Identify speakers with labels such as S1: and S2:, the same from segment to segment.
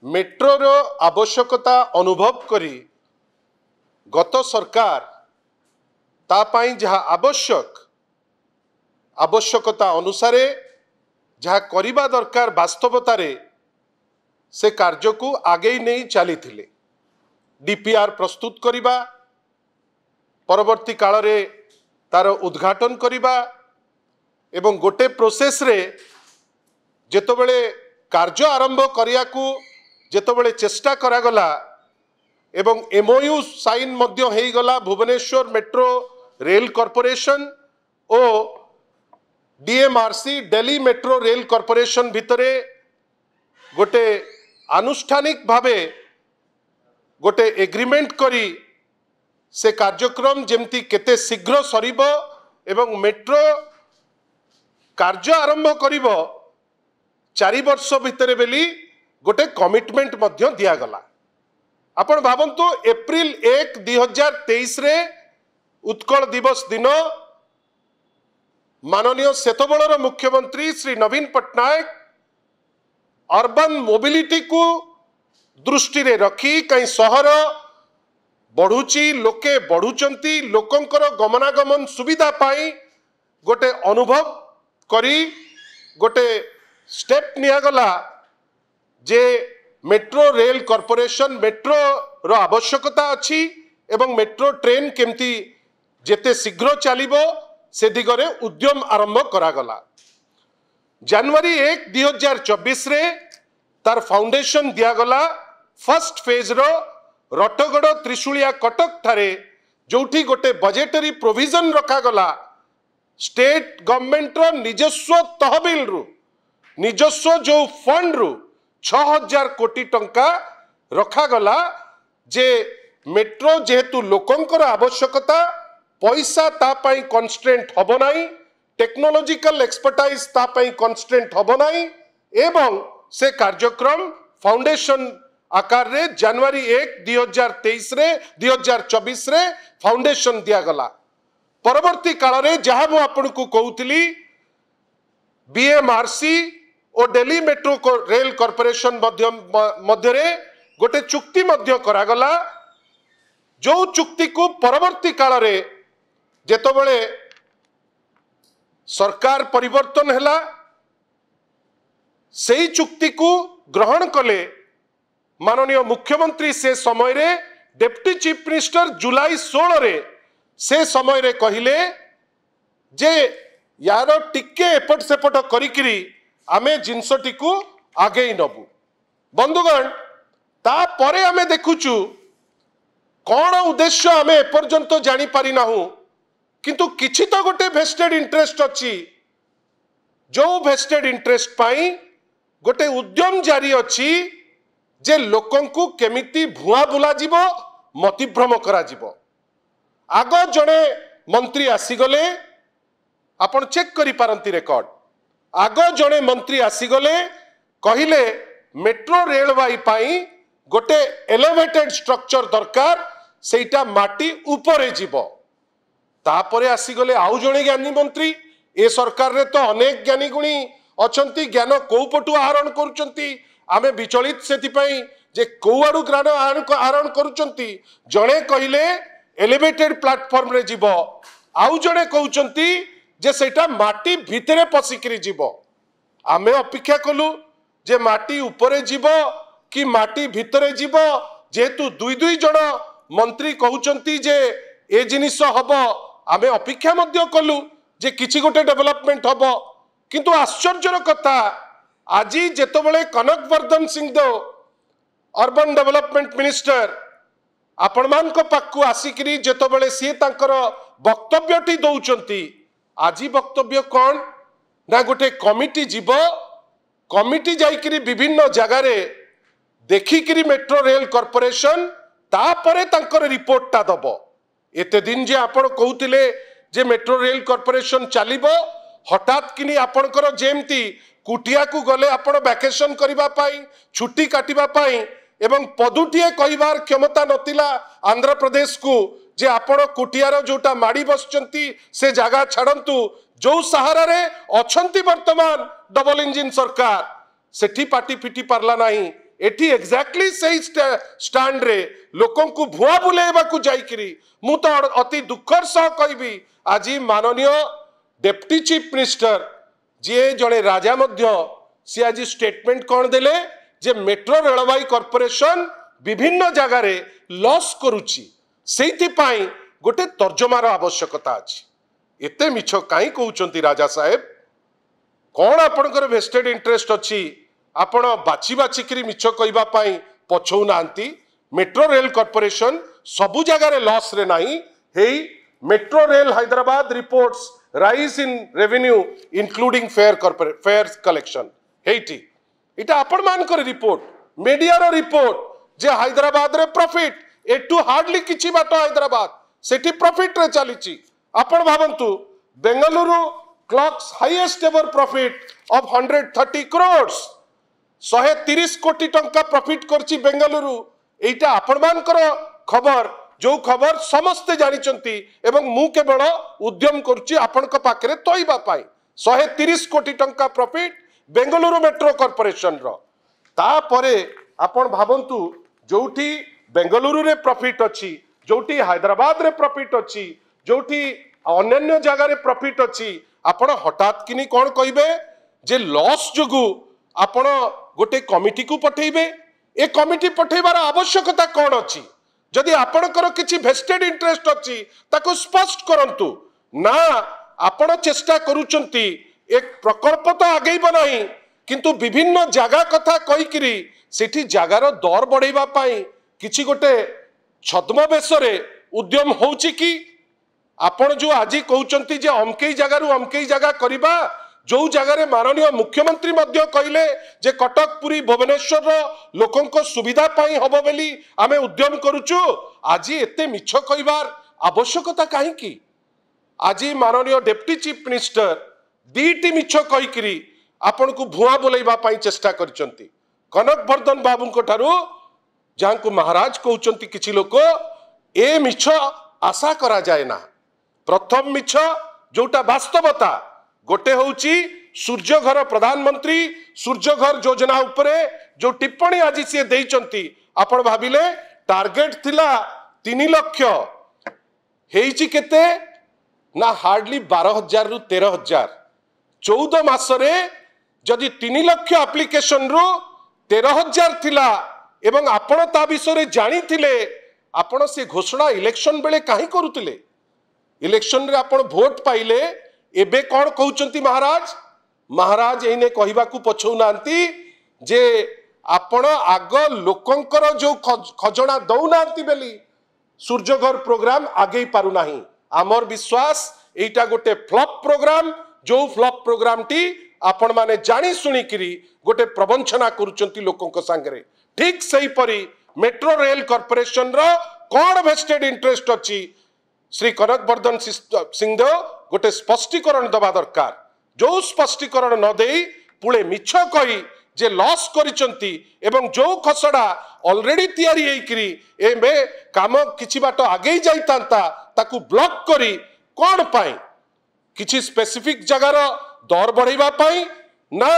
S1: मेट्रोर आवश्यकता अनुभव करी गत सरकार तापाई जहाँ आवश्यकता अनुसार जहाँ करिबा दरकार वास्तवता से कार्य को आगे नहीं चली डीपीआर प्रस्तुत करिबा परवर्ती काल रे तार उद्घाटन करिबा एवं गोटे प्रोसेस रे जेतबेले कार्य आरंभ करिया को जेतबेले चेष्टा करागला एवं एमओयू साइन मध्य हेई गला भुवनेश्वर मेट्रो रेल कॉर्पोरेशन और DMRC Delhi metro rail corporation भितरे गोटे आनुष्ठानिक भावे गोटे एग्रीमेंट करी से कार्यक्रम जेमती केते शीघ्र सरीबो एवं मेट्रो कार्य आरंभ करिबो 4 वर्ष भितरे बेली गोटे कमिटमेंट मध्य दिया गला। आपण भावंतु एप्रिल 1 2023 रे उत्कल दिवस दिन माननीय सेतबलर मुख्यमंत्री श्री नवीन पट्टनायक अर्बन मोबिलिटी को दृष्टि रे रखी कहीं सहर बढ़ुची लोके बढ़ुचंती लोकंकर गमनागमन सुविधा पाई गोटे अनुभव करी गोटे स्टेप नियागला जे मेट्रो रेल कॉर्पोरेशन मेट्रो रो आवश्यकता अच्छी एवं मेट्रो ट्रेन केमती जेते शीघ्र चलिबो से दिगरे उद्यम आरंभ करागला। जनवरी 1 2024 रे तार फाउंडेशन दियागला फर्स्ट फेज रो रटगड़ त्रिशूलिया कटक ठारे जोठी गोटे बजेटरी प्रोविजन रखा गला स्टेट गवर्नमेंट रो निजस्व तहबिल रु निजस्व जो फंड रु 6000 कोटी टंका रखा गला जे मेट्रो जेहेतु लोकंकर आवश्यकता पैसा तापाई कन्स्ट्रेंट हबो नाही टेक्नोलॉजिकल एक्सपर्टाइज तापाई कन्स्ट्रेंट हबो नाही एवं से कार्यक्रम फाउंडेशन आकार रे जनवरी 1 2023 रे 2024 रे फाउंडेशन दिया गला। परवर्ती काल रे जहां मु आपन को कहउतली बीएमआरसी और दिल्ली मेट्रो रेल कॉर्पोरेशन मध्य रे गोटे चुक्ति मध्य करागला जो चुक्ति को परवर्ती काल रे जेतबेले सरकार परिवर्तन हैला सेही चुक्ति को ग्रहण कले माननीय मुख्यमंत्री से समय रे डेप्टी चीफ मिनिस्टर जुलाई 16 रे से समय रे कहिले जे यार टिके एपट सेपट करिकिरी आमे जिनसटी को आगे नबु बंधुगण ता परे आमे देखुचु कौन उद्देश्य आमे एपर्यंत जानी पारि नाहु किंतु किछि तो गोटे वेस्टेड इंटरेस्ट अच्छी जो वेस्टेड इंटरेस्ट पाई गोटे उद्यम जारी अच्छी जे लोकन को केमिति भुआ बुला जीवो मतिभ्रम करा जीवो। आग जड़े मंत्री आसीगले आपण चेक करि पारंती रेकॉर्ड आग जड़े मंत्री आसीगले कहिले मेट्रो रेलवाई पाई गोटे एलिवेटेड स्ट्रक्चर दरकार सेटा माटी ऊपरे जीवो तापरे आसीगले आउ जड़े ज्ञानी मंत्री ए सरकार रे तो अनेक ज्ञानी गुणी अछंती ज्ञान को पटु आहरण करूचंती आमे विचलित सेतिपाई जे कोआडु ज्ञान आहरण करूचंती जणे कहिले एलिवेटेड प्लेटफॉर्म रे जीवो आउ जणे कहउचंती जे सेटा माटी भितरे पसिकरी जीवो आमे अपेक्षा कलु जे माटी ऊपरे जीवो कि माटी भितरे जीवो जेतु दुई दुई जण मंत्री कहउचंती जे ए जिनिस हबो आमे अपेक्षा मध्य कलु जे किछि गोटे डेवलपमेंट हबो किंतु आश्चर्यर कथा आज जेतबेले कनकवर्धन सिंहदेव अर्बन डेवलपमेंट मिनिस्टर आपण मान को पाखु आसिकरी जेतबेले सी तांकर वक्तव्यटी दउचंती आजी वक्तव्य कौन ना गोटे कमिटी जीव कमिटी जाइकरी विभिन्न जगह रे देखिकरी मेट्रो रेल कॉर्पोरेशन तापरे तांकर रिपोर्टटा दबो एते दिन जे आपण कहउतिले जे मेट्रो रेल कॉर्पोरेशन चलिबो हठात किनी आपणकर जेमती कुटिया को गले आपण वैकेशन करिबा पाई छुट्टी काटिबा पाई एवं पदुटिए कहिबार क्षमता नतिला आंध्र प्रदेश को जे आपण कुटियार जोटा माड़ी बसचंती से जगह छाड़ंतु जो सहारा रे अछंती वर्तमान डबल इंजिन सरकार सेठी पाटी फिटी पारला नहीं एठी एग्जैक्टली सही स्टैंड रे लोकन को भुआ बुलेबा को जाइकरी मु तो अति दुखर सह कहबी आज माननीय डेप्टी चीफ मिनिस्टर जी जड़े राजा मध्य सी आज स्टेटमेंट कौन देले जे मेट्रो रेलवाई कॉर्पोरेशन विभिन्न जगार लॉस करुची सेति पाई गोटे तर्जमार आवश्यकता अछि एते मिछ काई कहउचंती राजा साहेब कौन आपनकर वेस्टेड इंटरेस्ट अछि आपण बाची बाचिकरी मिछ कहबा पाई पछौ नांती मेट्रो रेल कॉर्पोरेशन सबु जगार लॉस रे नाही हेई metro rail Hyderabad reports rise in revenue including fare collection हेटी इटा आपण मानकर रिपोर्ट मीडिया रो रिपोर्ट जे हैदराबाद रे प्रॉफिट एटू हार्डली किछि बाट हैदराबाद सेठी प्रॉफिट रे चलीची आपण भाबंतु Bengaluru clocks highest ever profit of 130 crores 130 कोटी टंका प्रॉफिट करची बेंगलुरु एटा आपण मानकर खबर जो खबर समस्ते जानिचंती एवं मु केवल उद्यम करूची आपनक पाखरे तोइबा पाई 130 कोटी टंका प्रॉफिट बेंगलुरु मेट्रो कॉर्पोरेशन रो तापरे आपण भाबंतु जोठी बेंगलुरु रे प्रॉफिट अछि जोठी हैदराबाद रे प्रॉफिट अछि जोठी अन्य जगह रे प्रॉफिट अछि आपण हठात किनी कोन कहिबे जे लॉस जोगु आपण गोटे कमिटी को पठेबे ए कमिटी पठेबार आवश्यकता कोन अछि जदि आपणकर किछि वेस्टेड इंटरेस्ट अछि ताको स्पष्ट करंतु ना आपण चेष्टा करूचंती एक प्रकल्प तो आगेइब नाही किंतु विभिन्न जगह कथा कहिकरी सेठी जगार दर बढ़ेबा पाई किछि गोटे छद्मवेशरे उद्यम होउची कि आपण जो आज कहउचंती जे अमकेई जगारु अमकेई जगह करिबा जो जगह माननीय मुख्यमंत्री मध्य कहले जे कटक पुरी भुवनेश्वर लोकों को सुविधा पाई हबो बेली आमे उद्यम करूचु आज एते मिछ कहिबार आवश्यकता काहे की आज माननीय डेप्टी चीफ मिनिस्टर दीटी मिछ कहिकरी आपण को भुआ बोलैबा पाई चेष्टा करचंती कनक वर्धन बाबू को ठारू जहां को महाराज कहउचंती किछि लोक ए मिछ आशा करा जाए ना प्रथम मिछ जोटा वास्तवता गोटे होउची सूर्य घर प्रधानमंत्री सूर्य घर योजना उपरे जो टिप्पणी आज सी देइचंती आपण भाबिले टार्गेट थिला 3 लाख हेइची केते ना हार्डली 12,000 रु 13,000 14 मासरे जदि 3 लाख एप्लिकेशन रु 13,000 थिला एवं आपण ता विषय जानी थिले आपण से घोषणा इलेक्शन बेले काहे करूतिले इलेक्शन रे आपण वोट पाइले एबे कौन कहउचंती महाराज महाराज एने कहबा को पछौ नांती जे आपण आग लोकंकर जो खजना दउ नांती बेली सूर्यघर प्रोग्राम आगे पारु नाही आमर विश्वास एटा गोटे फ्लॉप प्रोग्राम जो फ्लॉप प्रोग्राम टी आपण माने जानी सुनी किरी गोटे प्रवंचना करूचंती लोकंक संगरे ठीक सही परी मेट्रो रेल कॉर्पोरेशन रो कौन वेस्टेड इंटरेस्ट अछि श्री कनक वर्धन सिंहदेव गोटे स्पष्टीकरण दबा दरकार जो स्पष्टीकरण न देई पुळे मिछ कही जे लॉस करिसंती एवं जो खसड़ा ऑलरेडी तैयारी हेकरी एमे काम किछि बाट आगे जाइतांता ताकू ब्लॉक करी कोन पाई किछि स्पेसिफिक जगार दर बढ़ेबा पाई ना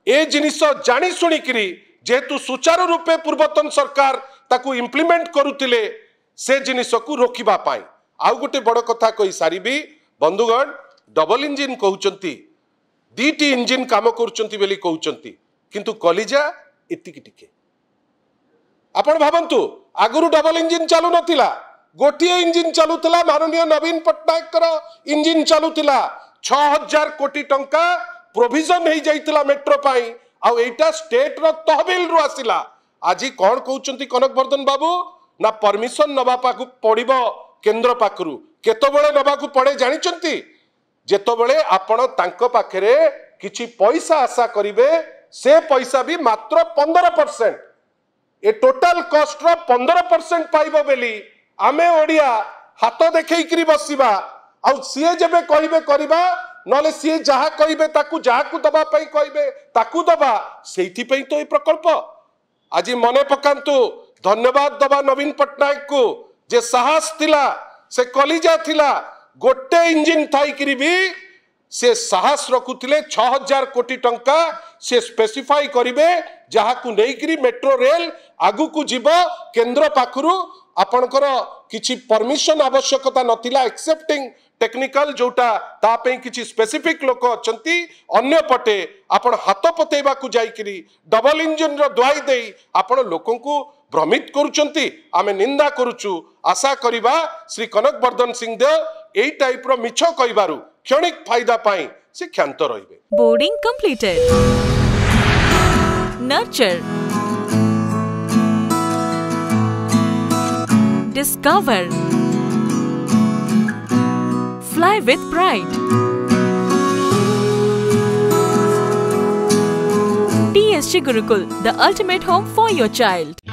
S1: ए जिनिस जानी सुनी करी जेतु सुचारू रूपे पूर्वतन सरकार ताकू इंप्लीमेंट करुतिले से जिनिस को रोकिबा पाई आउ गोटे बड़ कथा कही सारिबी बंधुगण डबल इंजिन कहउचंती दीटी इंजिन काम करूचंती बेली कहउचंती किंतु कलिजा एतिकी टिके आपण भाबंतु आगुरु डबल इंजिन चालू नथिला गोटिए इंजिन चालूला माननीय नवीन पट्टनायक कर इंजिन चालूला 6,000 कोटी टंका प्रोविजन हो जाइतिला मेट्रो पाई आउ एटा स्टेट रो तहबिल रु आसिला आज कौन कहउचंती कनक वर्धन बाबू ना परमिशन नबा पाकु पड़िबो केंद्र पाखरु केतबेले नबाकू पड़े जानिचंती जेतबेले आपण तांको पाखरे किछि पैसा आशा करिवे से पैसा भी मात्र 15% ए टोटल कॉस्ट रो 15% पाइबो बेली आमे ओडिया हाथ देखैकरी बसिबा आउ सीए जेबे कहिबे करिबा नले सीए जहा कहिबे ताकू जहाकू दबा पई कहिबे ताकू दबा सेठी पई तो ए प्रकल्प आज मने पकांतु धन्यवाद दबा नवीन पट्टनायक को जे साहस थिला से कलिजा थिला गोटे इंजिन थाई करी भी से साहस रखुले 6000 कोटी टंका से स्पेसिफाई करिवे जहाकू नेइकरी मेट्रो रेल आगु को जीव केंद्र पाखरु आपणकर किछि परमिशन आवश्यकता नथिला एक्सेप्टिंग टेक्निकल जोटा तापे किछि स्पेसिफिक लोक अछंती अन्य पटे आपण हाथ पतेबा को जाईकरी डबल इंजन रो दुआई देई आपण लोकन को भ्रमित करूचंती आमे निंदा करूचु आशा करिबा श्री कनक वर्धन सिंह देव एई टाइप रो मिछ कहिबारु क्षणिक फायदा पाई से क्षांत रहिबे।
S2: Boarding completed. Nurture, discover, fly with pride. TSG Gurukul, the ultimate home for your child.